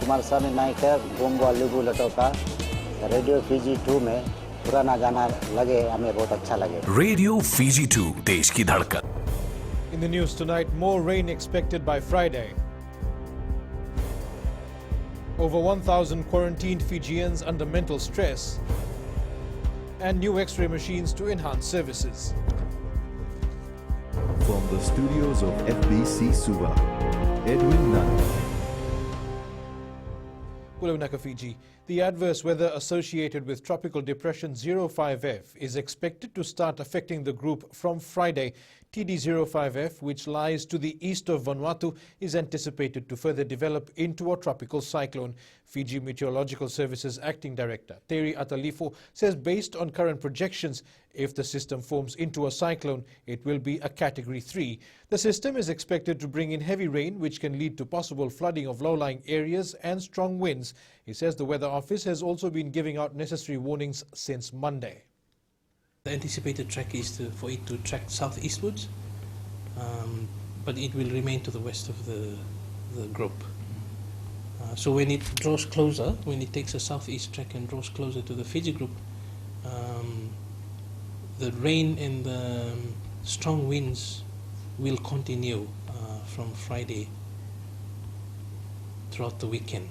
कुमारस्वामी नायक है Gongo लिबू लटोका radio Fiji 2 में पुराना गाना लगे हमें बहुत अच्छा लगे रेडियो फीजी 2 देश की धड़कन. In the news tonight, more rain expected by Friday. Over 1,000 quarantined Fijians under mental stress and new X-ray machines to enhance services. From the studios of FBC Suva, Edwin Nunn. Kulunaka, Fiji. The adverse weather associated with tropical depression 05F is expected to start affecting the group from Friday. TD05F, which lies to the east of Vanuatu, is anticipated to further develop into a tropical cyclone. Fiji Meteorological Services Acting Director Terry Atalifo says based on current projections, if the system forms into a cyclone, it will be a Category 3. The system is expected to bring in heavy rain, which can lead to possible flooding of low-lying areas and strong winds. He says the Weather Office has also been giving out necessary warnings since Monday. The anticipated track is for it to track southeastwards, but it will remain to the west of the group. So when it draws closer, when it takes a southeast track and draws closer to the Fiji group, the rain and the strong winds will continue from Friday throughout the weekend.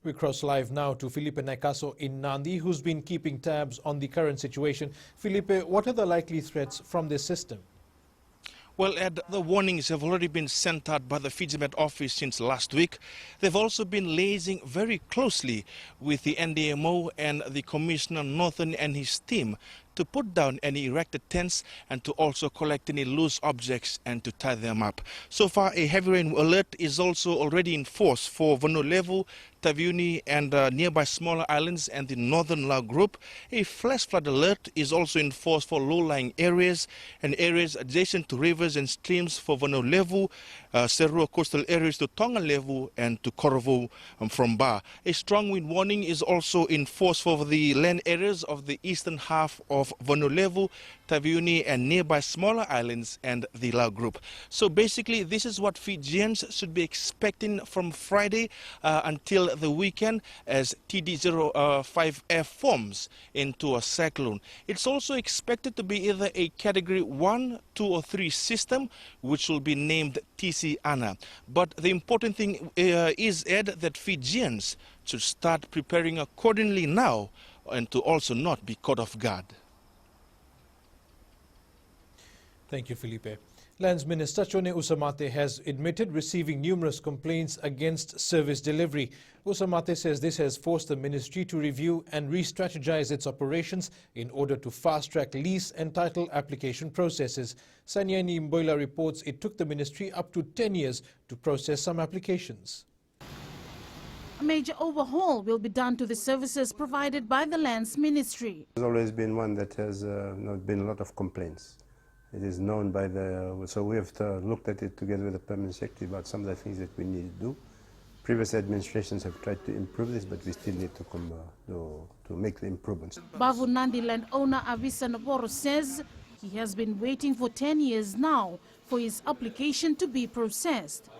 We cross live now to Felipe Nacaso in Nandi, who's been keeping tabs on the current situation. Felipe, what are the likely threats from this system? Well, Ed, the warnings have already been sent out by the Fiji Met Office since last week. They've also been liaising very closely with the NDMO and the Commissioner Northern and his team to put down any erected tents and to also collect any loose objects and to tie them up. So far, a heavy rain alert is also already in force for Vanuatu, Taveuni and nearby smaller islands and the Northern Lau group. A flash flood alert is also in force for low-lying areas and areas adjacent to rivers and streams for Vanuatu, Serua coastal areas to Tonga Levu and to Korovu from Ba. A strong wind warning is also in force for the land areas of the eastern half of Vanuatu, Taveuni and nearby smaller islands and the Lau group. So basically this is what Fijians should be expecting from Friday until the weekend as TD05F forms into a cyclone. It's also expected to be either a Category 1, 2 or 3 system which will be named TC Ana. But the important thing is, Ed, that Fijians should start preparing accordingly now and to also not be caught off guard. Thank you, Felipe. Lands Minister Chone Usamate has admitted receiving numerous complaints against service delivery. Usamate says this has forced the ministry to review and re-strategize its operations in order to fast-track lease and title application processes. Sanyani Mboila reports it took the ministry up to 10 years to process some applications. A major overhaul will be done to the services provided by the Lands Ministry. There's always been one that has been a lot of complaints. It is known by so we have looked at it together with the Permanent Secretary about some of the things that we need to do. Previous administrations have tried to improve this, but we still need to make the improvements. Bavu Nandi landowner Avisa Naboro says he has been waiting for 10 years now for his application to be processed.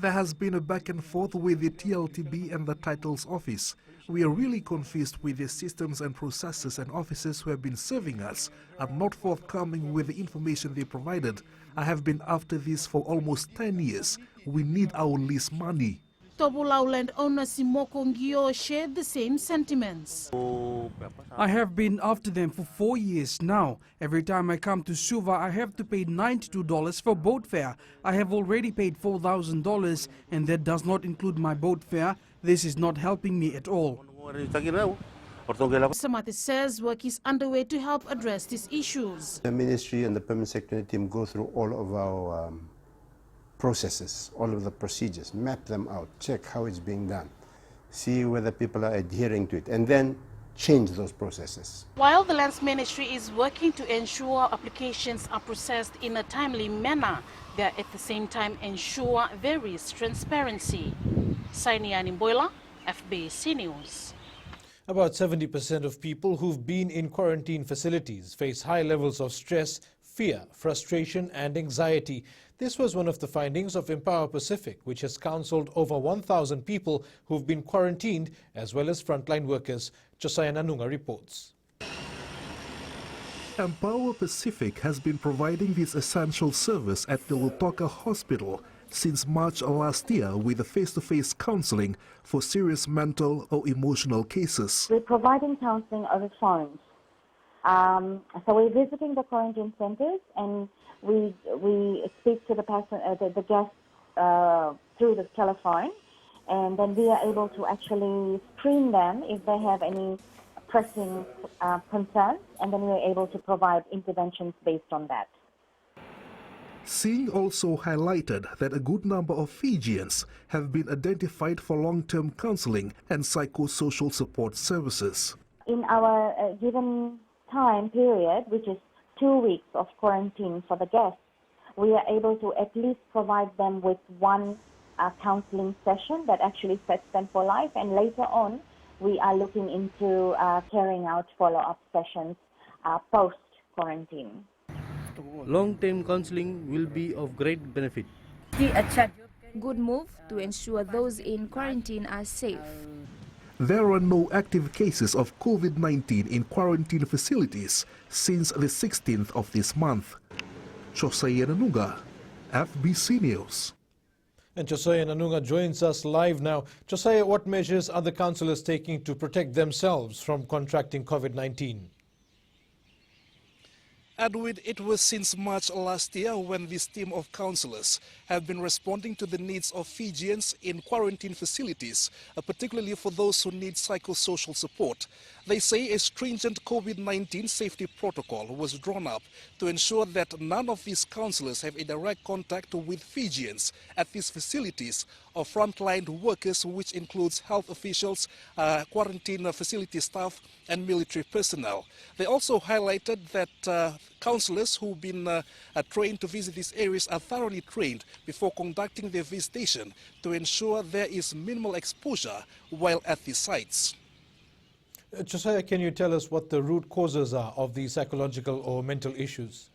There has been a back and forth with the TLTB and the Titles Office. We are really confused with the systems and processes, and officers who have been serving us are not forthcoming with the information they provided. I have been after this for almost 10 years. We need our lease money. Tobulau landowner Simoko Ngio shared the same sentiments. I have been after them for 4 years now. Every time I come to Suva, I have to pay $92 for boat fare. I have already paid $4,000 and that does not include my boat fare. This is not helping me at all. Samati says work is underway to help address these issues. The ministry and the Permanent Secretary team go through all of our processes, all of the procedures, map them out, check how it's being done, see whether people are adhering to it, and then change those processes. While the Lands Ministry is working to ensure applications are processed in a timely manner, they are at the same time ensure there is transparency. Sainiani Mboila, FBC News. About 70% of people who've been in quarantine facilities face high levels of stress, fear, frustration and anxiety. This was one of the findings of Empower Pacific, which has counselled over 1,000 people who've been quarantined, as well as frontline workers. Josiah Nanunga reports. Empower Pacific has been providing this essential service at the Lutoka Hospital since March last year with face-to-face counseling for serious mental or emotional cases. We're providing counseling over phones. So we're visiting the quarantine centers and we speak to the person, the guests through the telephone, and then we are able to actually screen them if they have any pressing concerns, and then we are able to provide interventions based on that. Singh also highlighted that a good number of Fijians have been identified for long-term counseling and psychosocial support services. In our given time period, which is 2 weeks of quarantine for the guests, we are able to at least provide them with one counseling session that actually sets them for life, and later on we are looking into carrying out follow-up sessions post-quarantine. Long-term counseling will be of great benefit. Good move to ensure those in quarantine are safe. There are no active cases of COVID-19 in quarantine facilities since the 16th of this month. Josiah Nanunga, FBC News. And Josiah Nanunga joins us live now. Josiah, what measures are the councillors taking to protect themselves from contracting COVID-19? Edwin, it was since March last year when this team of councillors have been responding to the needs of Fijians in quarantine facilities, particularly for those who need psychosocial support. They say a stringent COVID-19 safety protocol was drawn up to ensure that none of these councillors have a direct contact with Fijians at these facilities or frontline workers, which includes health officials, quarantine facility staff and military personnel. They also highlighted that councillors who've been trained to visit these areas are thoroughly trained before conducting their visitation to ensure there is minimal exposure while at these sites. Josiah, can you tell us what the root causes are of these psychological or mental issues?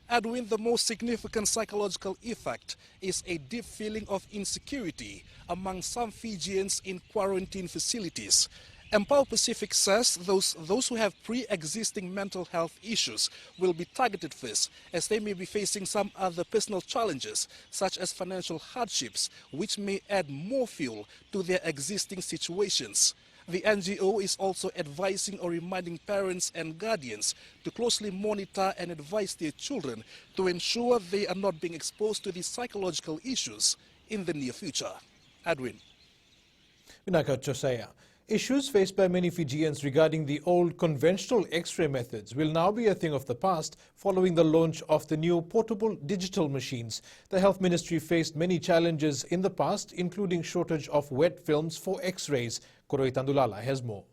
Edwin, the most significant psychological effect is a deep feeling of insecurity among some Fijians in quarantine facilities. Empower Pacific says those who have pre-existing mental health issues will be targeted first, as they may be facing some other personal challenges, such as financial hardships, which may add more fuel to their existing situations. The NGO is also advising or reminding parents and guardians to closely monitor and advise their children to ensure they are not being exposed to these psychological issues in the near future. Edwin. Vinaka, Josiah. Issues faced by many Fijians regarding the old conventional X-ray methods will now be a thing of the past following the launch of the new portable digital machines. The Health Ministry faced many challenges in the past, including shortage of wet films for X-rays. Koroi Tandulala has more.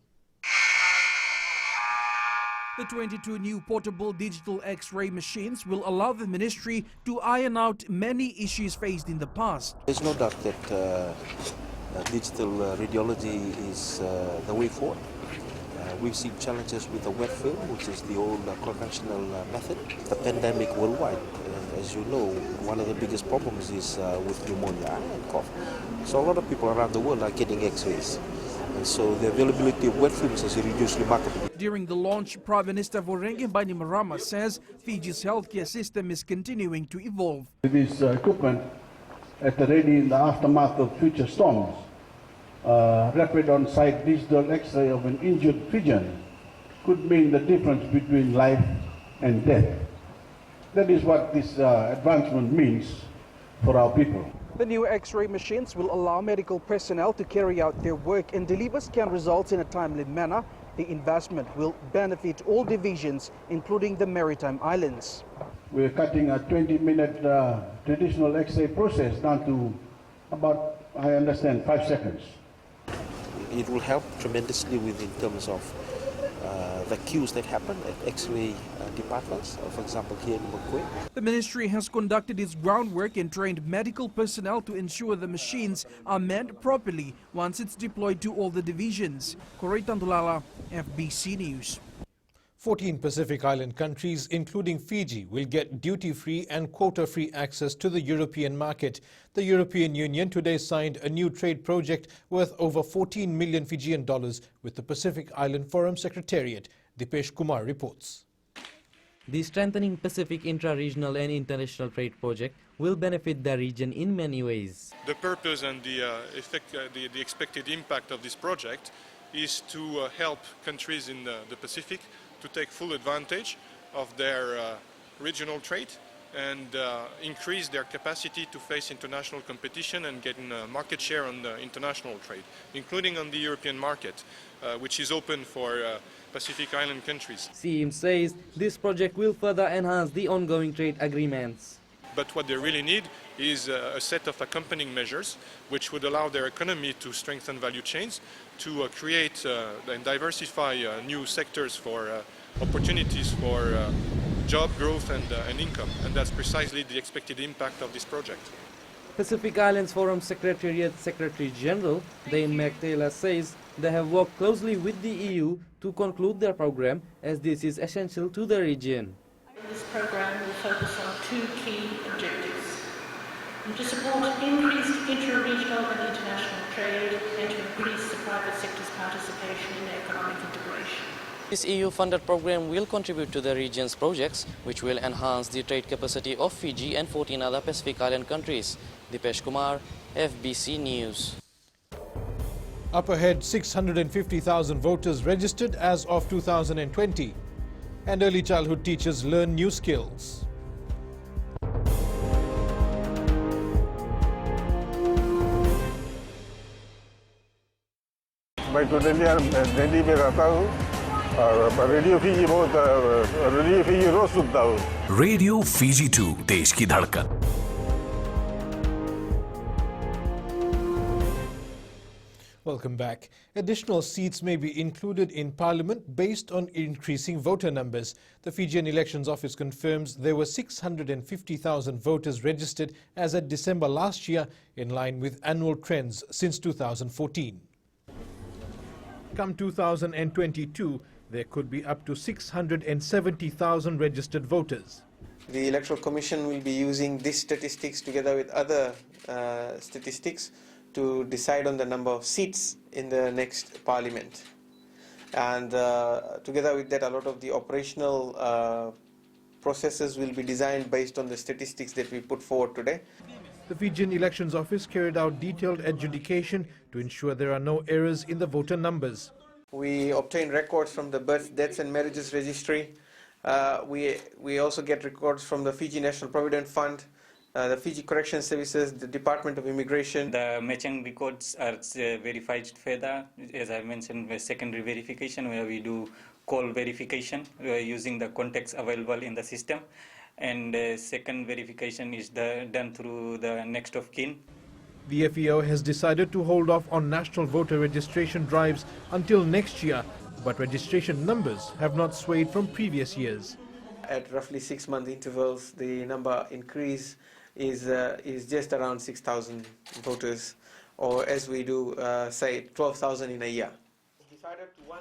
The 22 new portable digital X-ray machines will allow the ministry to iron out many issues faced in the past. There's no doubt that digital radiology is the way forward. We've seen challenges with the wet film, which is the old conventional method. The pandemic worldwide, as you know, one of the biggest problems is with pneumonia and cough. So a lot of people around the world are getting X-rays. And so the availability of wet films has reduced remarkably. During the launch, Prime Minister Vorenge Bainimarama says Fiji's healthcare system is continuing to evolve. This equipment at the ready in the aftermath of future storms. Rapid on-site digital X-ray of an injured Fijian could mean the difference between life and death. That is what this advancement means for our people. The new X-ray machines will allow medical personnel to carry out their work and deliver scan results in a timely manner. The investment will benefit all divisions, including the Maritime Islands. We're cutting a 20-minute traditional X-ray process down to about, I understand, 5 seconds. It will help tremendously in terms of the queues that happen at X-ray departments, for example, here in Mokwe. The ministry has conducted its groundwork and trained medical personnel to ensure the machines are manned properly once it's deployed to all the divisions. Koroi Tandulala, FBC News. 14 Pacific Island countries, including Fiji, will get duty-free and quota-free access to the European market. The European Union today signed a new trade project worth over 14 million Fijian dollars with the Pacific Island Forum Secretariat. Dipesh Kumar reports. The Strengthening Pacific Intra-Regional and International Trade project will benefit the region in many ways. The purpose and the expected impact of this project is to help countries in the Pacific to take full advantage of their regional trade and increase their capacity to face international competition and get market share on the international trade, including on the European market, which is open for Pacific Island countries. CIM says this project will further enhance the ongoing trade agreements. But what they really need is a set of accompanying measures which would allow their economy to strengthen value chains, to create and diversify new sectors for opportunities for job growth and income. And that's precisely the expected impact of this project. Pacific Islands Forum Secretariat Secretary General Dane McTaylor says they have worked closely with the EU to conclude their program, as this is essential to the region. This program will focus on two key objectives: to support increased intra-regional and international trade and to increase the private sector's participation in economic integration. This EU-funded program will contribute to the region's projects, which will enhance the trade capacity of Fiji and 14 other Pacific Island countries. Dipesh Kumar, FBC News. Up ahead, 650,000 voters registered as of 2020. And early childhood teachers learn new skills. मैं totally Delhi में रहता हूँ और radio Fiji रोज सुनता हूँ. Radio Fiji 2 देश की धड़कन. Welcome back. Additional seats may be included in Parliament based on increasing voter numbers. The Fijian Elections Office confirms there were 650,000 voters registered as at December last year, in line with annual trends since 2014. Come 2022, there could be up to 670,000 registered voters. The Electoral Commission will be using these statistics together with other statistics to decide on the number of seats in the next parliament. And together with that, a lot of the operational processes will be designed based on the statistics that we put forward today. The Fijian Elections Office carried out detailed adjudication to ensure there are no errors in the voter numbers. We obtain records from the births, deaths and marriages registry. We also get records from the Fiji National Provident Fund, the Fiji Correction Services, the Department of Immigration. The matching records are verified further, as I mentioned, with secondary verification, where we do call verification using the contacts available in the system. And second verification is done through the next of kin. The FEO has decided to hold off on national voter registration drives until next year, but registration numbers have not swayed from previous years. At roughly 6-month intervals, the number increase is just around 6,000 voters, or as we do say 12,000 in a year.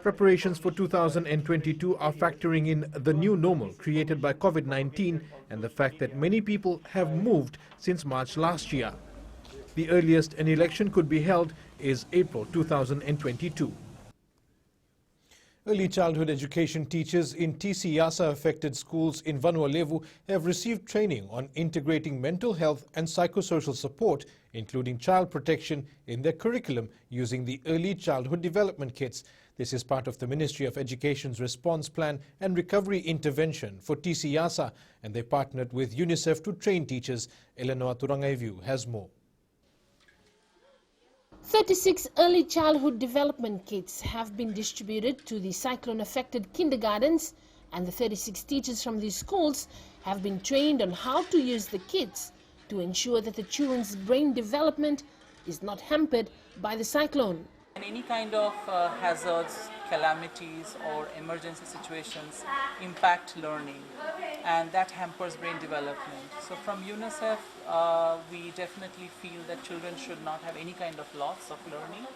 Preparations for 2022 are factoring in the new normal created by COVID-19 and the fact that many people have moved since March last year. The earliest an election could be held is April 2022. Early childhood education teachers in TC-YASA-affected schools in Vanuatu have received training on integrating mental health and psychosocial support, including child protection, in their curriculum using the Early Childhood Development Kits. This is part of the Ministry of Education's response plan and recovery intervention for TC-YASA, and they partnered with UNICEF to train teachers. Eleanor Turangaivu has more. 36 early childhood development kits have been distributed to the cyclone-affected kindergartens, and the 36 teachers from these schools have been trained on how to use the kits to ensure that the children's brain development is not hampered by the cyclone. And any kind of hazards, calamities or emergency situations impact learning, and that hampers brain development. So from UNICEF, we definitely feel that children should not have any kind of loss of learning.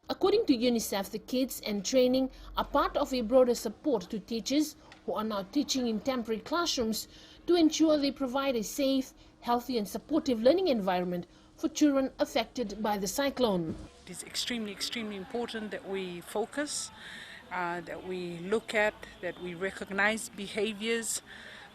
According to UNICEF, the kits and training are part of a broader support to teachers who are now teaching in temporary classrooms to ensure they provide a safe, healthy and supportive learning environment for children affected by the cyclone. It is extremely important that we focus, that we look at, that we recognize behaviors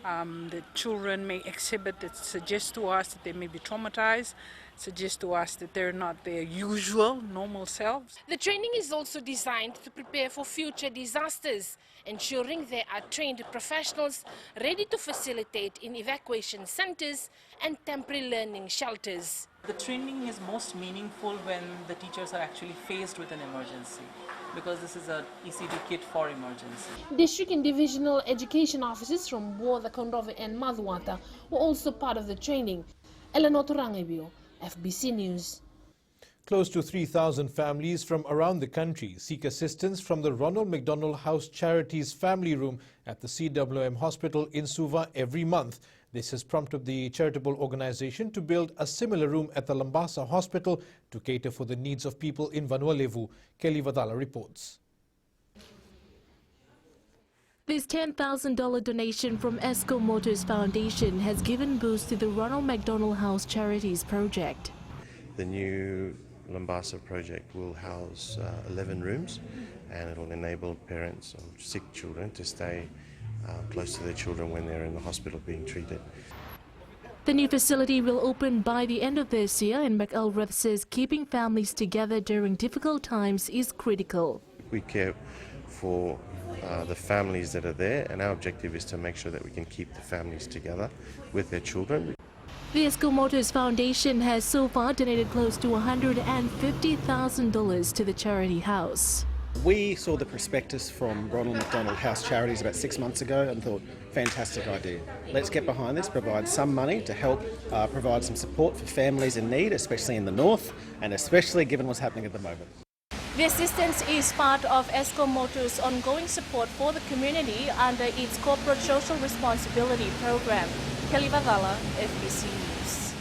that children may exhibit that suggest to us that they may be traumatized, suggest to us that they're not their usual normal selves. The training is also designed to prepare for future disasters, ensuring there are trained professionals ready to facilitate in evacuation centers and temporary learning shelters. The training is most meaningful when the teachers are actually faced with an emergency, because this is an ECD kit for emergency. District and divisional education officers from Buoda, Kondove and Madhuwata were also part of the training. Eleanor Torangebio, FBC News. Close to 3,000 families from around the country seek assistance from the Ronald McDonald House Charities Family Room at the CWM Hospital in Suva every month. This has prompted the charitable organization to build a similar room at the Lambasa Hospital to cater for the needs of people in Vanuatu. Kelly Vadala reports. This $10,000 donation from Esco Motors Foundation has given boost to the Ronald McDonald House Charities project. The new Lambasa project will house 11 rooms, and it will enable parents of sick children to stay close to their children when they're in the hospital being treated. The new facility will open by the end of this year, and McElrath says keeping families together during difficult times is critical. We care for the families that are there, and our objective is to make sure that we can keep the families together with their children. The Esco Motors Foundation has so far donated close to $150,000 to the charity house. We saw the prospectus from Ronald McDonald House Charities about 6 months ago and thought, fantastic idea. Let's get behind this, provide some money to help provide some support for families in need, especially in the north, and especially given what's happening at the moment. The assistance is part of Esco Motors' ongoing support for the community under its corporate social responsibility program. Kelly Vadala, FBC News.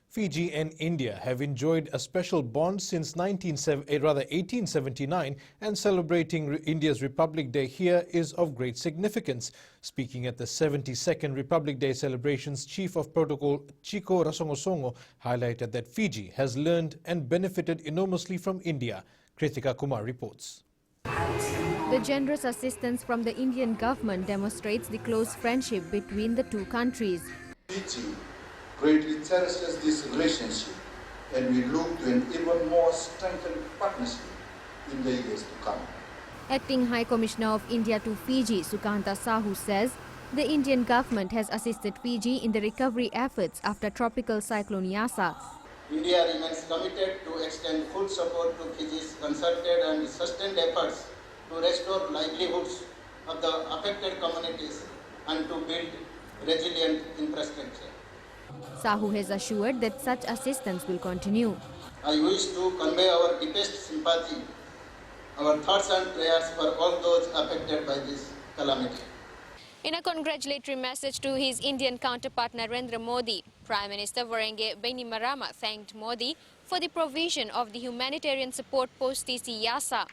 Fiji and India have enjoyed a special bond since 1879, and celebrating India's Republic Day here is of great significance. Speaking at the 72nd Republic Day celebrations, Chief of Protocol Chiko Rasongosongo highlighted that Fiji has learned and benefited enormously from India. Kritika Kumar reports. The generous assistance from the Indian government demonstrates the close friendship between the two countries. Fiji greatly cherishes this relationship, and we look to an even more strengthened partnership in the years to come. Acting High Commissioner of India to Fiji, Sukanta Sahu, says the Indian government has assisted Fiji in the recovery efforts after tropical cyclone Yasa. India remains committed to extend full support to Fiji's concerted and sustained efforts to restore livelihoods of the affected communities and to build resilient infrastructure. Sahu has assured that such assistance will continue. I wish to convey our deepest sympathy, our thoughts and prayers for all those affected by this calamity. In a congratulatory message to his Indian counterpart Narendra Modi, Prime Minister Varenge Bainimarama thanked Modi for the provision of the humanitarian support post TC Yasa.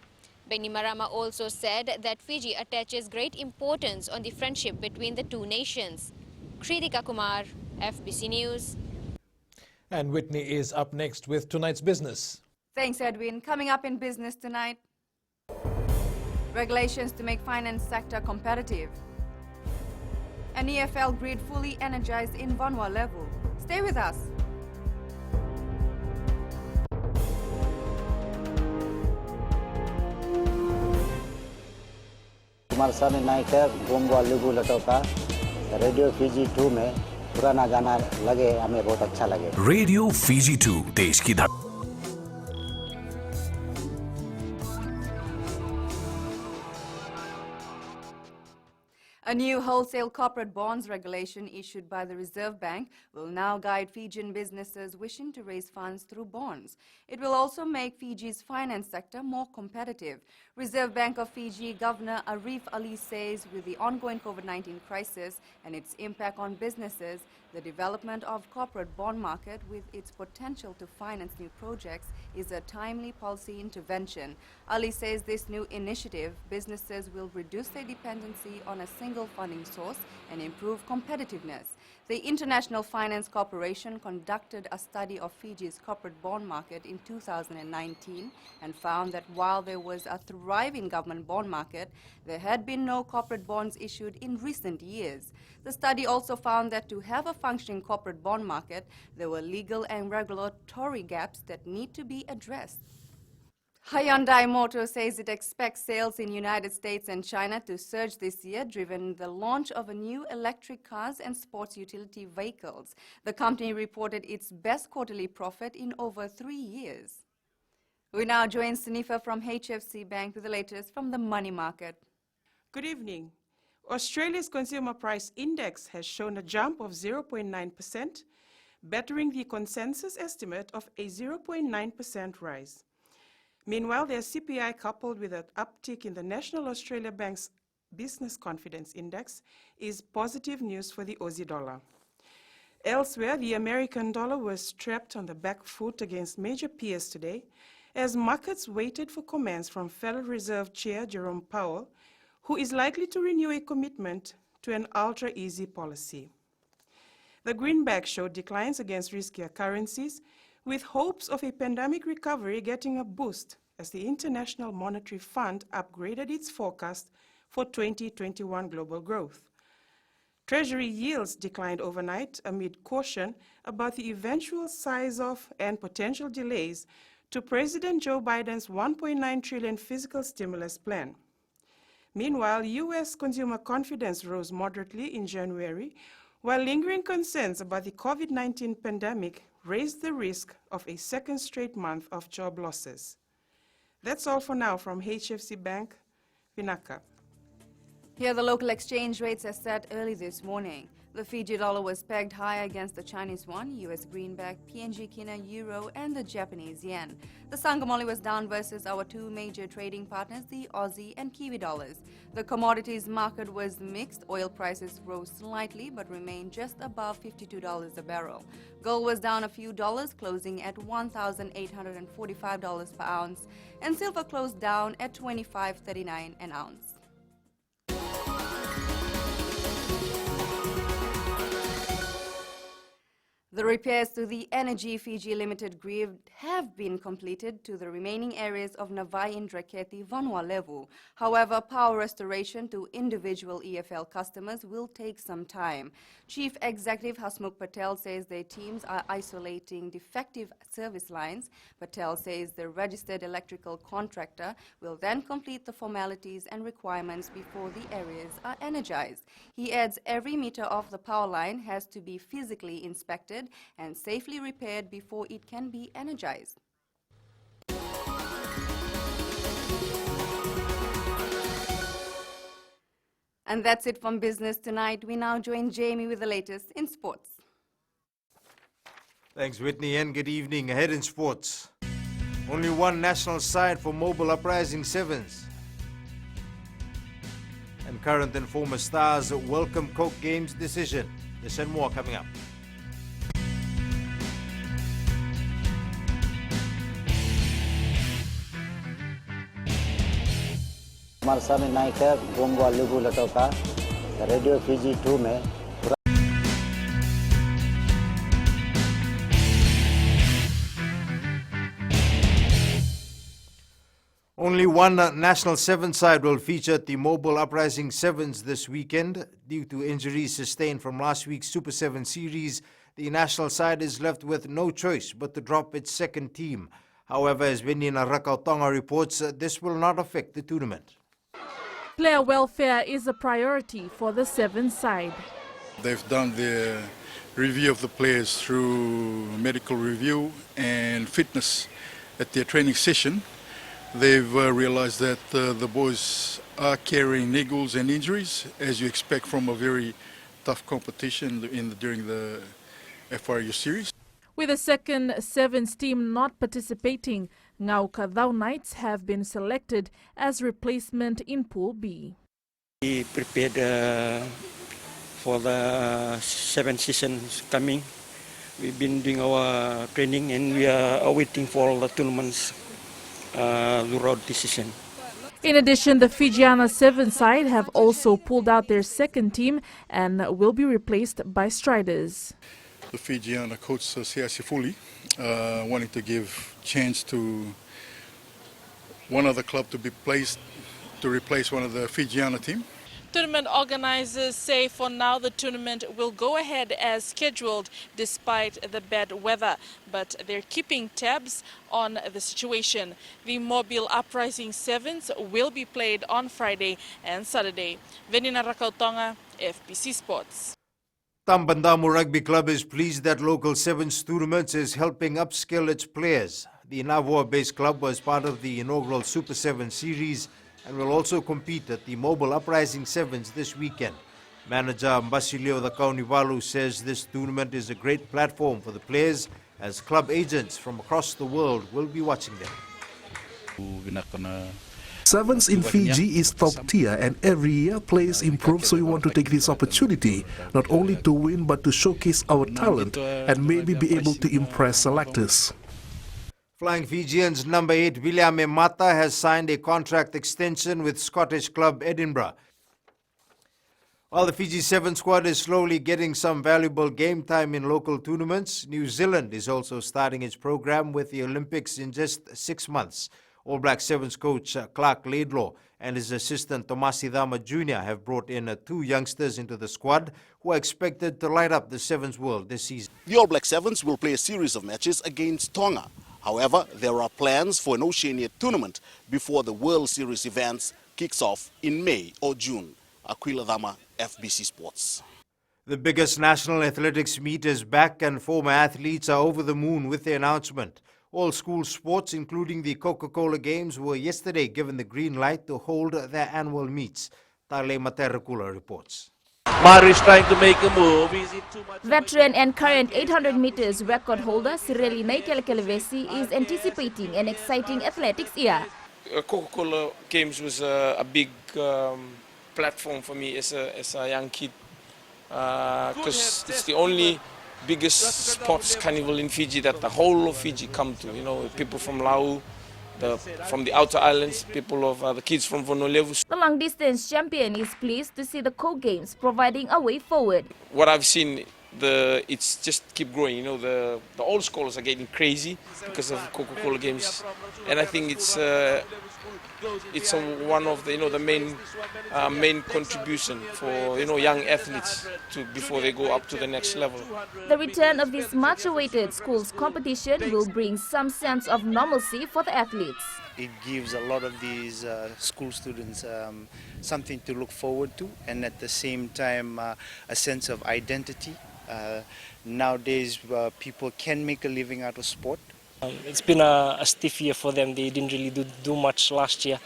Bainimarama also said that Fiji attaches great importance on the friendship between the two nations. Kritika Kumar, FBC News. And Whitney is up next with tonight's business. Thanks, Edwin. Coming up in business tonight, regulations to make finance sector competitive. An EFL grid fully energized in Vanua level. Stay with us. Kumar sir ने नाइक है गोमवा लुगु लटोका radio Fiji 2 में पुराना गाना लगे हमें बहुत अच्छा लगे रेडियो फीजी 2 देश की धड़कन। A new wholesale corporate bonds regulation issued by the Reserve Bank will now guide Fijian businesses wishing to raise funds through bonds. It will also make Fiji's finance sector more competitive. Reserve Bank of Fiji Governor Arif Ali says with the ongoing COVID-19 crisis and its impact on businesses, The development of corporate bond market with its potential to finance new projects is a timely policy intervention. Ali says this new initiative, businesses will reduce their dependency on a single funding source and improve competitiveness. The International Finance Corporation conducted a study of Fiji's corporate bond market in 2019 and found that while there was a thriving government bond market, there had been no corporate bonds issued in recent years. The study also found that to have a functioning corporate bond market, there were legal and regulatory gaps that need to be addressed. Hyundai Motor says it expects sales in United States and China to surge this year, driven the launch of a new electric cars and sports utility vehicles. The company reported its best quarterly profit in over 3 years. We now join Sunifa from HFC Bank with the latest from the money market. Good evening. Australia's Consumer Price Index has shown a jump of 0.9%, bettering the consensus estimate of a 0.9% rise. Meanwhile, their CPI, coupled with an uptick in the National Australia Bank's Business Confidence Index, is positive news for the Aussie dollar. Elsewhere, the American dollar was trapped on the back foot against major peers today, as markets waited for comments from Federal Reserve Chair Jerome Powell, who is likely to renew a commitment to an ultra-easy policy. The greenback showed declines against riskier currencies, with hopes of a pandemic recovery getting a boost as the International Monetary Fund upgraded its forecast for 2021 global growth. Treasury yields declined overnight amid caution about the eventual size of and potential delays to President Joe Biden's $1.9 trillion fiscal stimulus plan. Meanwhile, U.S. consumer confidence rose moderately in January, while lingering concerns about the COVID-19 pandemic raised the risk of a second straight month of job losses. That's all for now from HFC Bank, Vinaka. Here the local exchange rates are set early this morning. The Fiji dollar was pegged higher against the Chinese yuan, US greenback, PNG kina, euro and the Japanese yen. The Sangamoli was down versus our two major trading partners, the Aussie and Kiwi dollars. The commodities market was mixed. Oil prices rose slightly but remained just above $52 a barrel. Gold was down a few dollars, closing at $1,845 per ounce, and silver closed down at $25.39 an ounce. The repairs to the Energy Fiji Limited grid have been completed to the remaining areas of Navai Indraketi Vanua Levu. However, power restoration to individual EFL customers will take some time. Chief Executive Hasmukh Patel says their teams are isolating defective service lines. Patel says the registered electrical contractor will then complete the formalities and requirements before the areas are energized. He adds every meter of the power line has to be physically inspected and safely repaired before it can be energized. And that's it from Business Tonight. We now join Jamie with the latest in sports. Thanks, Whitney, and good evening. Ahead in sports. Only one national side for Mobile Uprising Sevens. And current and former stars welcome Coke Games decision. This and more coming up. हमारे सामने नाइक है गोंगवा लेबू लटो का radio Fiji 2 में Only one national seven side will feature at the Mobile Uprising Sevens this weekend. Due to injuries sustained from last week's Super 7 series, the national side is left with no choice but to drop its second team. However, as Benina Rakautonga reports, this will not affect the tournament. Player welfare is a priority for the seven side. They've done the review of the players through medical review and fitness at their training session. They've realized that the boys are carrying niggles and injuries, as you expect from a very tough competition during the FRU series. With the second sevens team not participating, Ngau Kadau Knights have been selected as replacement in Pool B. We prepared for the seventh season coming. We've been doing our training and we are awaiting for all the tournaments throughout this season. In addition, the Fijiana 7 side have also pulled out their second team and will be replaced by Striders. The Fijiana coach Siasi Fuli wanting to give chance to one other club to be placed to replace one of the Fijiana team. Tournament organizers say for now the tournament will go ahead as scheduled despite the bad weather, but they're keeping tabs on the situation. The Mobile Uprising Sevens will be played on Friday and Saturday. Venina Rakautonga, FBC Sports. Tambandamu Rugby Club is pleased that local Sevens tournaments is helping upskill its players. The Navua-based club was part of the inaugural Super 7 series and will also compete at the Mobile Uprising Sevens this weekend. Manager Mbasilio Kaunivalu says this tournament is a great platform for the players as club agents from across the world will be watching them. Sevens in Fiji is top tier, and every year players improve, so we want to take this opportunity not only to win but to showcase our talent and maybe be able to impress selectors. Flying Fijians number 8 William Mata has signed a contract extension with Scottish club Edinburgh. While the Fiji 7 squad is slowly getting some valuable game time in local tournaments, New Zealand is also starting its program with the Olympics in just 6 months. All Black Sevens coach Clark Laidlaw and his assistant Tomasi Dama Jr. have brought in 2 youngsters into the squad who are expected to light up the Sevens world this season. The All Black Sevens will play a series of matches against Tonga. However, there are plans for an Oceania tournament before the World Series events kicks off in May or June. Aquila Dama, FBC Sports. The biggest national athletics meet is back and former athletes are over the moon with the announcement. All school sports, including the Coca-Cola Games, were yesterday given the green light to hold their annual meets. Tale Materakula reports. Mari's trying to make a move. Is it too much? Veteran and current 800 meters record holder Sireli Naikelkelevesi is anticipating an exciting athletics year. Coca-Cola Games was a big platform for me as a young kid because it's the only biggest sports carnival in Fiji that the whole of Fiji come to. You know, people from Lau, from the outer islands, people of the kids from Vonolevu. The long distance champion is pleased to see the Co-Games providing a way forward. What I've seen, it's just keep growing. You know, the old scholars are getting crazy because of Coca-Cola Games, and I think it's one of the main contribution for young athletes before they go up to the next level. The return of this much-awaited schools competition will bring some sense of normalcy for the athletes. It gives a lot of these school students something to look forward to, and at the same time a sense of identity. Nowadays people can make a living out of sport. It's been a stiff year for them. They didn't really do much last year.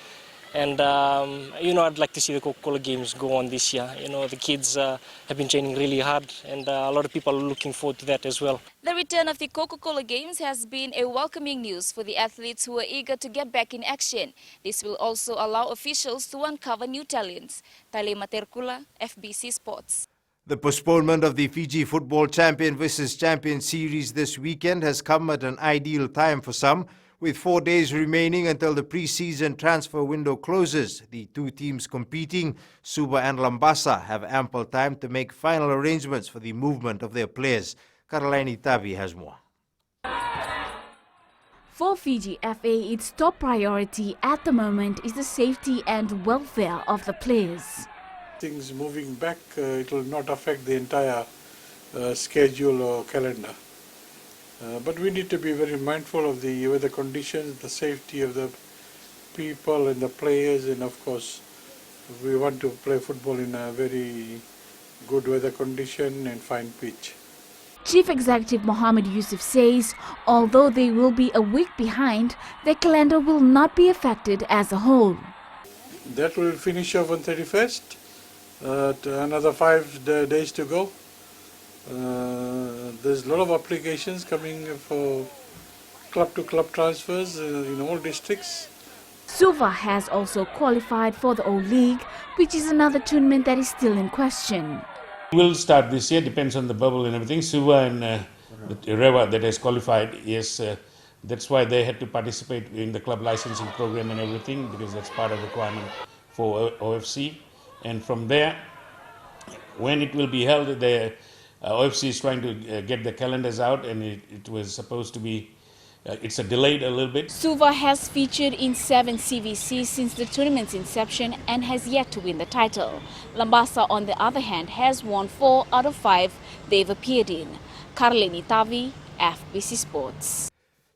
And, I'd like to see the Coca-Cola Games go on this year. The kids have been training really hard, and a lot of people are looking forward to that as well. The return of the Coca-Cola Games has been a welcoming news for the athletes who are eager to get back in action. This will also allow officials to uncover new talents. Tale Materkula, FBC Sports. The postponement of the Fiji Football Champion vs. Champion series this weekend has come at an ideal time for some. With 4 days remaining until the pre-season transfer window closes, the 2 teams competing, Suba and Lambasa, have ample time to make final arrangements for the movement of their players. Karolaini Tabi has more. For Fiji FA, its top priority at the moment is the safety and welfare of the players. Things moving back, it will not affect the entire schedule or calendar. But we need to be very mindful of the weather conditions, the safety of the people and the players, and of course we want to play football in a very good weather condition and fine pitch. Chief Executive Mohammed Yusuf says although they will be a week behind, their calendar will not be affected as a whole. That will finish off on 31st. Another 5 days to go. There's a lot of applications coming for club-to-club transfers in all districts. Suva has also qualified for the O-League, which is another tournament that is still in question. We'll start this year, depends on the bubble and everything. Suva and Rewa that has qualified, yes, that's why they had to participate in the club licensing program and everything, because that's part of the requirement for OFC. And from there, when it will be held, the OFC is trying to get the calendars out, and it was supposed to be, it's delayed a little bit. Suva has featured in 7 CVCs since the tournament's inception and has yet to win the title. Lambasa, on the other hand, has won 4 out of 5 they've appeared in. Karleni Tavi, FBC Sports.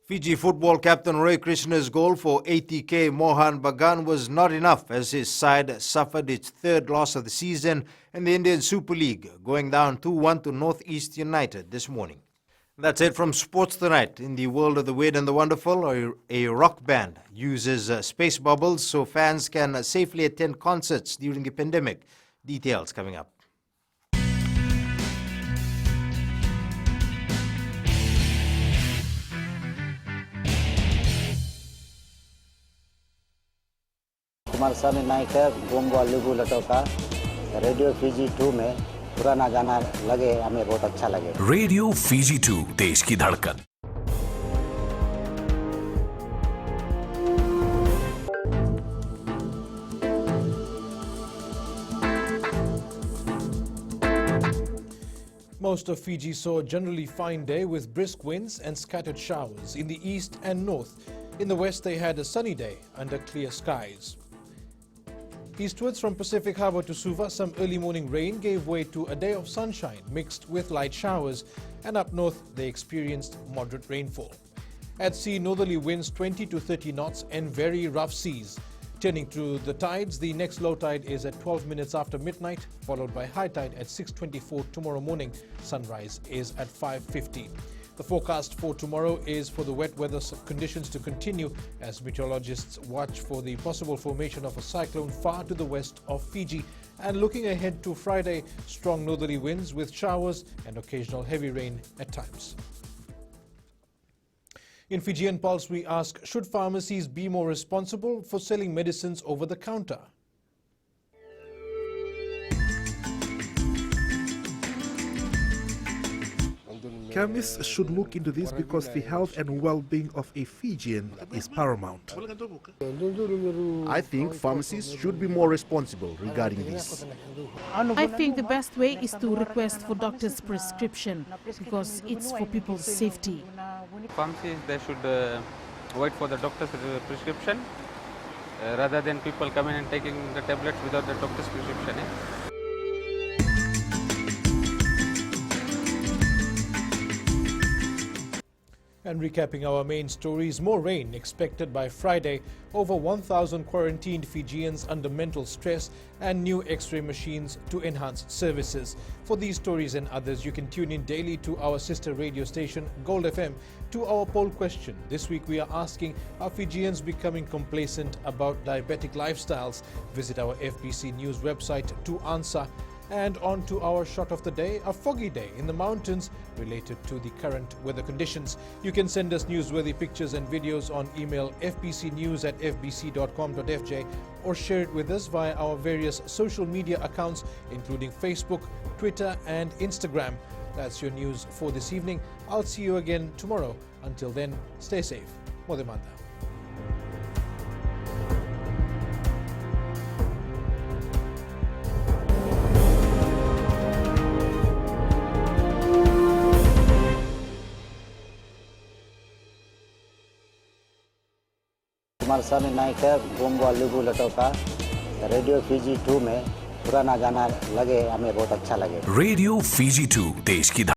Fiji football captain Roy Krishna's goal for ATK Mohan Bagan was not enough as his side suffered its 3rd loss of the season in the Indian Super League, going down 2-1 to Northeast United this morning. That's it from Sports Tonight. In the world of the weird and the wonderful, a rock band uses space bubbles so fans can safely attend concerts during the pandemic. Details coming up. Kumar साहब ने नायक गोम वालुगु लटोका radio Fiji 2 में पुराना गाना लगे हमें बहुत अच्छा लगे। रेडियो फीजी 2 देश की धड़कन। Most of Fiji saw a generally fine day with brisk winds and scattered showers in the east and north. In the west, they had a sunny day under clear skies. Eastwards from Pacific Harbour to Suva, some early morning rain gave way to a day of sunshine mixed with light showers, and up north they experienced moderate rainfall. At sea, northerly winds 20 to 30 knots and very rough seas. Turning to the tides, the next low tide is at 12 minutes after midnight, followed by high tide at 6:24 tomorrow morning. Sunrise is at 5:50. The forecast for tomorrow is for the wet weather conditions to continue as meteorologists watch for the possible formation of a cyclone far to the west of Fiji. And looking ahead to Friday, strong northerly winds with showers and occasional heavy rain at times. In Fijian Pulse, we ask, should pharmacies be more responsible for selling medicines over the counter? Chemists should look into this because the health and well-being of a Fijian is paramount. I think pharmacies should be more responsible regarding this. I think the best way is to request for doctor's prescription because it's for people's safety. Pharmacies, they should wait for the doctor's prescription rather than people coming and taking the tablets without the doctor's prescription. And recapping our main stories, more rain expected by Friday, over 1,000 quarantined Fijians under mental stress, and new X-ray machines to enhance services. For these stories and others, you can tune in daily to our sister radio station, Gold FM. To our poll question, this week we are asking, are Fijians becoming complacent about diabetic lifestyles? Visit our FBC News website to answer. And on to our shot of the day, a foggy day in the mountains related to the current weather conditions. You can send us newsworthy pictures and videos on email fbcnews@fbc.com.fj or share it with us via our various social media accounts including Facebook, Twitter and Instagram. That's your news for this evening. I'll see you again tomorrow. Until then, stay safe. Modemanda. Kumar साहब ने नायक गोम वालुगु लटोका radio Fiji 2 में पुराना गाना लगे हमें बहुत अच्छा लगे। रेडियो फीजी 2 देश की